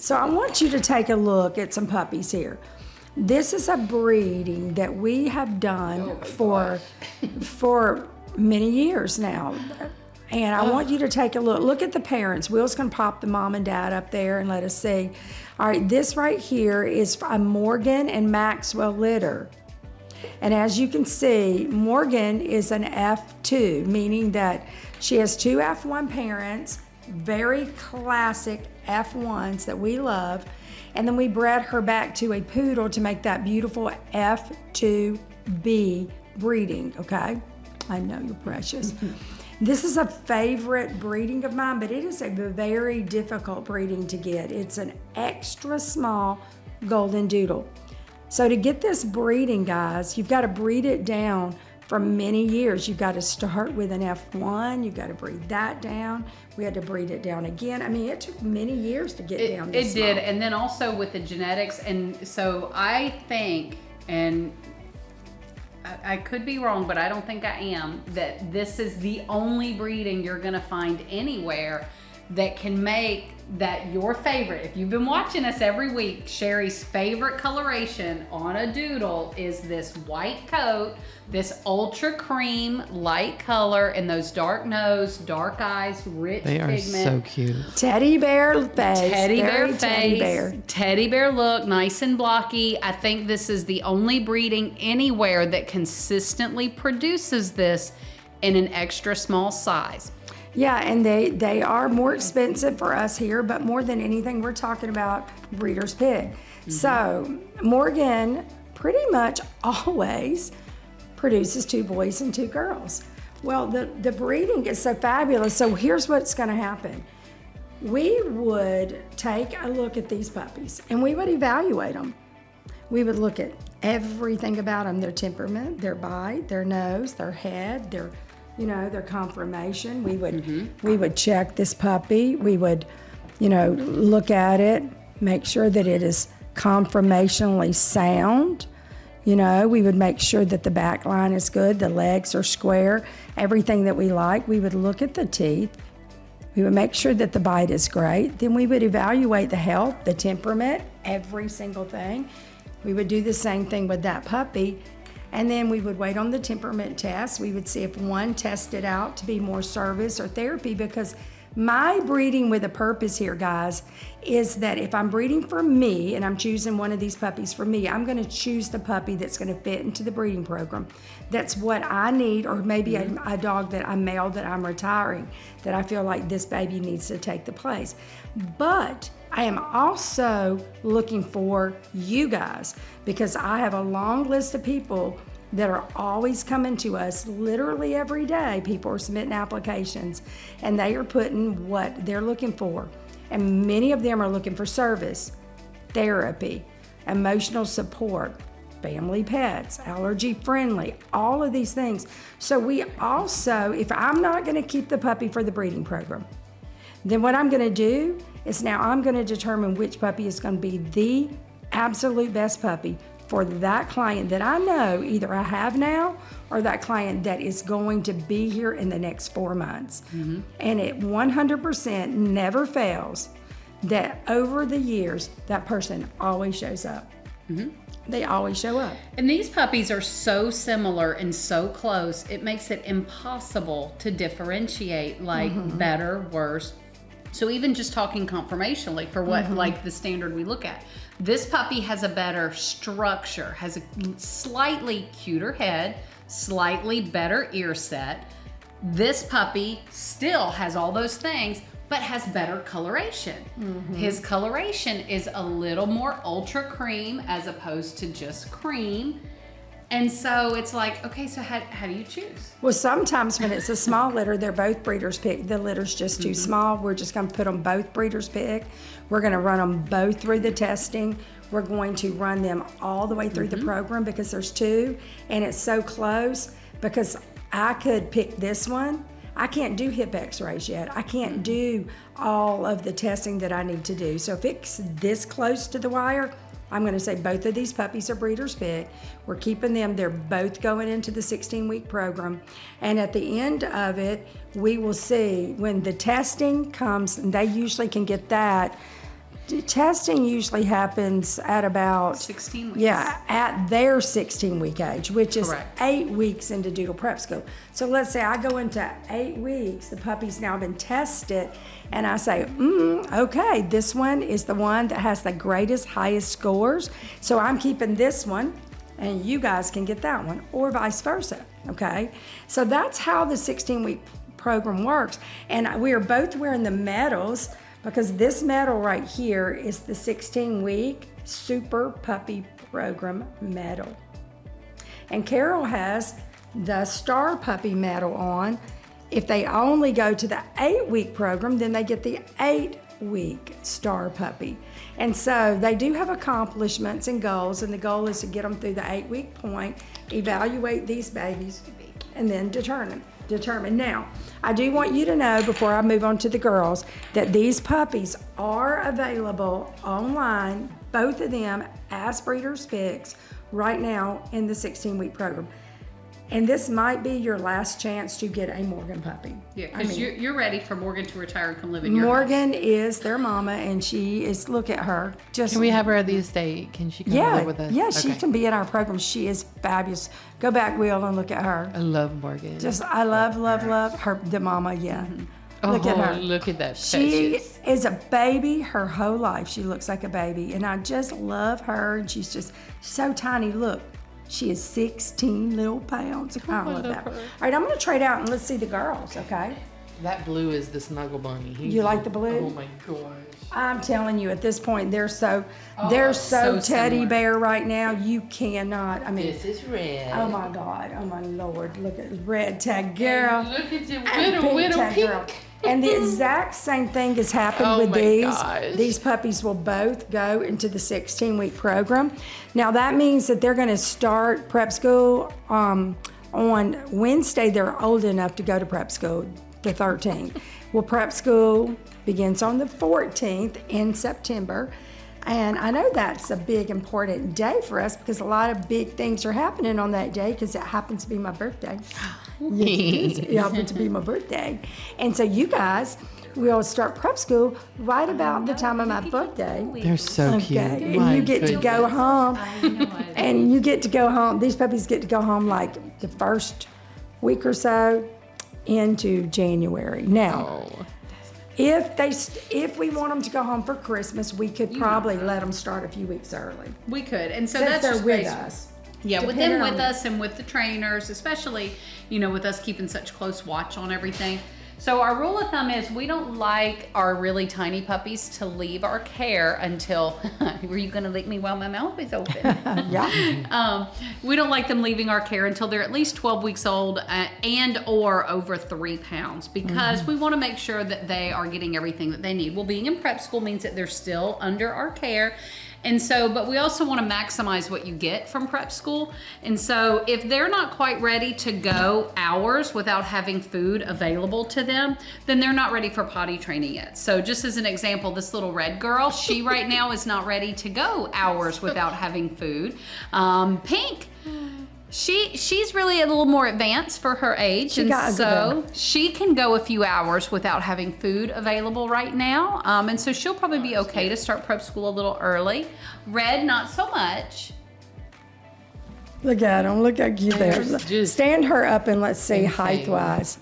So I want you to take a look at some puppies here. This is a breeding that we have done for many years now. And I want you to take a look. Look at the parents. Will's going to pop the mom and dad up there and let us see. All right, this right here is a Morgan and Maxwell litter. And as you can see, Morgan is an F2, meaning that she has two F1 parents, very classic F1s that we love. And then we bred her back to a poodle to make that beautiful F2B breeding, okay? I know you're precious. This is a favorite breeding of mine, but it is a very difficult breeding to get. It's an extra small Goldendoodle. So to get this breeding, guys, you've got to breed it down for many years. You've got to start with an F1. You've got to breed that down. We had to breed it down again. I mean, it took many years to get down this small. It did, and then also with the genetics. And so I think, and I could be wrong, but I don't think I am, that this is the only breeding you're going to find anywhere that can make that your favorite. If you've been watching us every week, Sherry's favorite coloration on a doodle is this white coat, this ultra cream light color, and those dark nose, dark eyes, rich pigment. They are so cute. Teddy bear face. Teddy bear face. Teddy bear. Teddy bear look, nice and blocky. I think this is the only breeding anywhere that consistently produces this in an extra small size. Yeah, and they are more expensive for us here, but more than anything, we're talking about breeder's pig. So Morgan pretty much always produces 2 boys and 2 girls. Well, the breeding is so fabulous. So here's what's going to happen. We would take a look at these puppies and we would evaluate them. We would look at everything about them, their temperament, their bite, their nose, their head, their conformation. We would check this puppy. We would, look at it, make sure that it is conformationally sound. We would make sure that the back line is good, the legs are square, everything that we like. We would look at the teeth. We would make sure that the bite is great. Then we would evaluate the health, the temperament, every single thing. We would do the same thing with that puppy. And then we would wait on the temperament test. We would see if one tested out to be more service or therapy, because my breeding with a purpose here, guys, is that if I'm breeding for me and I'm choosing one of these puppies for me, I'm going to choose the puppy that's going to fit into the breeding program. That's what I need, or maybe a dog that I'm male that I'm retiring, that I feel like this baby needs to take the place. But I am also looking for you guys, because I have a long list of people that are always coming to us literally every day. People are submitting applications and they are putting what they're looking for. And many of them are looking for service, therapy, emotional support, family pets, allergy friendly, all of these things. So we also, if I'm not going to keep the puppy for the breeding program, then what I'm going to do is now I'm going to determine which puppy is going to be the absolute best puppy for that client that I know either I have now or that client that is going to be here in the next 4 months. And it 100% never fails that over the years, that person always shows up. They always show up. And these puppies are so similar and so close, it makes it impossible to differentiate better, worse. So even just talking conformationally for what like the standard we look at, this puppy has a better structure, has a slightly cuter head, slightly better ear set. This puppy still has all those things, but has better coloration. His coloration is a little more ultra cream as opposed to just cream. And so it's like, okay, so how do you choose? Well, sometimes when it's a small litter, they're both breeder's pick. The litter's just too small. We're just going to put them both breeder's pick. We're going to run them both through the testing. We're going to run them all the way through the program because there's 2, and it's so close because I could pick this one. I can't do hip x-rays yet. I can't do all of the testing that I need to do. So if it's this close to the wire, I'm going to say both of these puppies are breeder's pick. We're keeping them. They're both going into the 16-week program. And at the end of it, we will see when the testing comes, and they usually can get that testing usually happens at about 16 weeks. Yeah, at their 16-week age, which is Correct. 8 weeks into doodle prep school. So let's say I go into 8 weeks, the puppy's now been tested, and I say, okay, this one is the one that has the greatest, highest scores. So I'm keeping this one, and you guys can get that one, or vice versa, okay? So that's how the 16-week program works. And we are both wearing the medals, because this medal right here is the 16-week Super Puppy Program medal. And Carol has the Star Puppy medal on. If they only go to the 8-week program, then they get the 8-week Star Puppy. And so they do have accomplishments and goals, and the goal is to get them through the 8-week point, evaluate these babies, and then determine. Now, I do want you to know, before I move on to the girls, that these puppies are available online, both of them as breeders' picks, right now in the 16-week program. And this might be your last chance to get a Morgan puppy. Yeah, because you're ready for Morgan to retire and come live in your Morgan house. is their mama, and she is, look at her. Just Can we have her at the estate? Can she come live with us? Yeah, she Okay. can be in our program. She is fabulous. Go back, Will, and look at her. I love Morgan. I love her, the mama, yeah. Look at her. Look at that. She precious. is a baby her whole life. She looks like a baby, and I just love her, and she's just so tiny. Look, she is 16 little pounds. I love that. her. All right, I'm going to trade out and let's see the girls, okay? That blue is the snuggle bunny. You like the blue? Oh my gosh. I'm telling you, at this point, they're so so teddy similar. bear right now. You cannot. I mean, This is red. oh my God, oh my Lord, look at red tag girl. Look at the and widow tag pink. girl. And the exact same thing has happened Oh with my these. gosh. These puppies will both go into the 16-week program. Now that means that they're going to start prep school on Wednesday. They're old enough to go to prep school, the 13th. Well, prep school begins on the 14th in September. And I know that's a big, important day for us because a lot of big things are happening on that day because it happens to be my birthday. Yes, it happens to be my birthday. And so you guys will start prep school right about the time of my birthday. They're so cute. Okay, My and you get to go goodness. home. I know it. And you get to go home. These puppies get to go home like the first week or so into January. Now, Oh. if we want them to go home for Christmas, we could probably let them start a few weeks early. We could, and so Since that's they're just with basic. us. Yeah, with Depending them with on- us and with the trainers, especially, with us keeping such close watch on everything. So our rule of thumb is we don't like our really tiny puppies to leave our care until, were you going to lick me while my mouth is open? Yeah. We don't like them leaving our care until they're at least 12 weeks old and or over 3 pounds because we want to make sure that they are getting everything that they need. Well, being in prep school means that they're still under our care. And so, but we also want to maximize what you get from prep school. And so if they're not quite ready to go hours without having food available to them, then they're not ready for potty training yet. So just as an example, this little red girl, she right now is not ready to go hours without having food. Pink, she's really a little more advanced for her age, and got a good so she can go a few hours without having food available right now. And so she'll probably be okay to start prep school a little early. Red, not so much. Look at them. Look how cute they are. Just Stand her up and let's see insane. height-wise.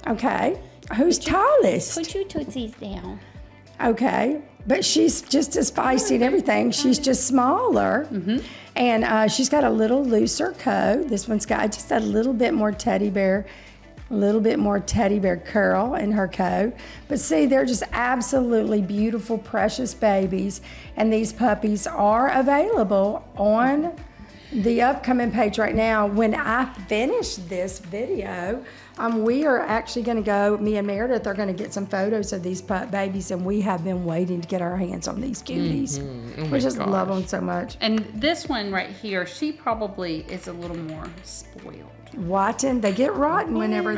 Okay. Who's tallest? Put your tootsies down. Okay, but she's just as feisty and everything. She's just smaller, and she's got a little looser coat. This one's got just a little bit more teddy bear curl in her coat. But see, they're just absolutely beautiful, precious babies, and these puppies are available on the upcoming page right now. When I finish this video, we are actually going to go, me and Meredith are going to get some photos of these babies, and we have been waiting to get our hands on these cuties. We just love them so much. And this one right here, she probably is a little more spoiled. Rotten, they get rotten whenever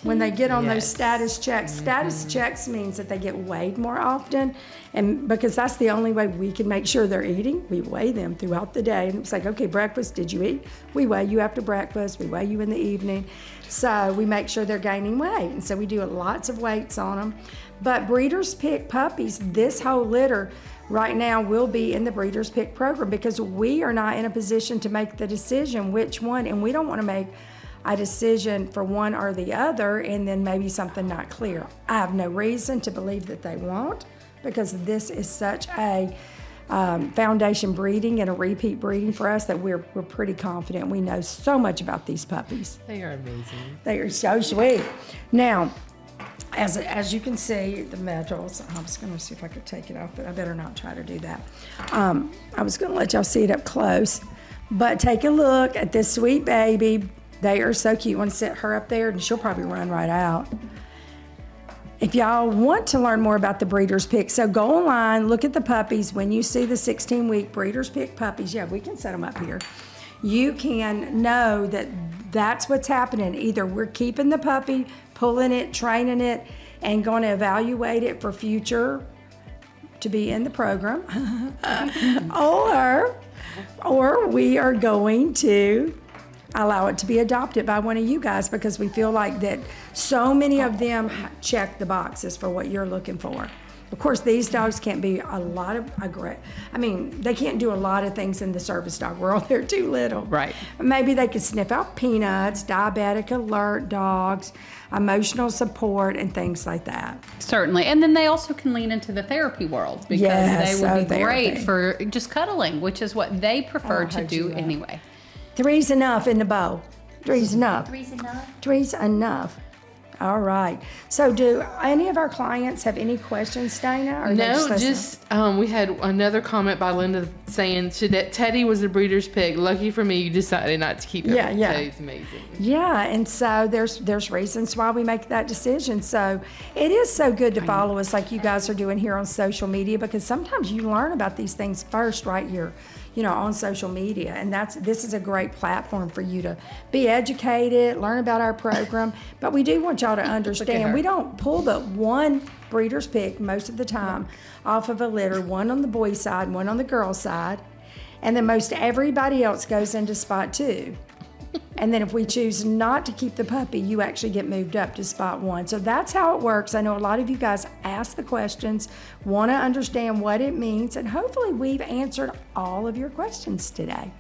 when they get on those Yes. status checks. Status checks means that they get weighed more often, and because that's the only way we can make sure they're eating, we weigh them throughout the day. And it's like, okay, breakfast, did you eat? We weigh you after breakfast. We weigh you in the evening. So we make sure they're gaining weight. And so we do lots of weights on them. But breeders pick puppies, this whole litter right now will be in the breeders pick program because we are not in a position to make the decision which one, and we don't want to make a decision for one or the other and then maybe something not clear. I have no reason to believe that they won't, because this is such a foundation breeding and a repeat breeding for us that we're pretty confident. We know so much about these puppies. They are amazing. They are so sweet. Now, as you can see, the medals, I was going to see if I could take it off, but I better not try to do that. I was going to let y'all see it up close, but take a look at this sweet baby. They are so cute. You want to sit her up there, and she'll probably run right out. If y'all want to learn more about the breeders pick, so go online, look at the puppies. When you see the 16-week breeders pick puppies, yeah, we can set them up here. You can know that that's what's happening. Either we're keeping the puppy, pulling it, training it, and going to evaluate it for future to be in the program, or we are going to allow it to be adopted by one of you guys, because we feel like that so many of them check the boxes for what you're looking for. Of course, these dogs can't be they can't do a lot of things in the service dog world. They're too little. Right. Maybe they could sniff out peanuts, diabetic alert dogs, emotional support, and things like that. Certainly. And then they also can lean into the therapy world, because Yes, they would be therapy. great for just cuddling, which is what they prefer to heard do you laugh. anyway. 3's enough in the bowl. 3's enough. 3's enough? 3's enough. All right. So do any of our clients have any questions, Dana? Or they No, listening? we had another comment by Linda saying Teddy was a breeder's pig. Lucky for me, you decided not to keep him. Yeah, yeah. Teddy's amazing. Yeah, and so there's reasons why we make that decision. So it is so good to follow us like you guys are doing here on social media, because sometimes you learn about these things first right here, on social media. And this is a great platform for you to be educated, learn about our program. But we do want y'all to understand, we don't pull but one breeder's pick most of the time off of a litter, one on the boy side, one on the girl side. And then most everybody else goes into spot 2. And then if we choose not to keep the puppy, you actually get moved up to spot 1. So that's how it works. I know a lot of you guys ask the questions, want to understand what it means, and hopefully we've answered all of your questions today.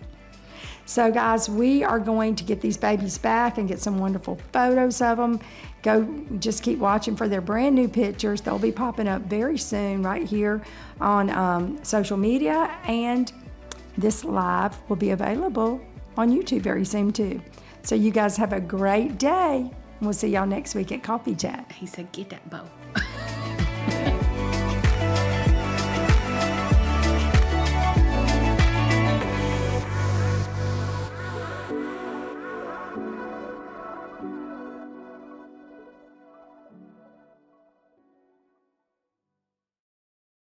So guys, we are going to get these babies back and get some wonderful photos of them. Go just keep watching for their brand new pictures. They'll be popping up very soon right here on social media, and this live will be available on YouTube very soon too. So you guys have a great day. We'll see y'all next week at Coffee Chat. He said, get that bow.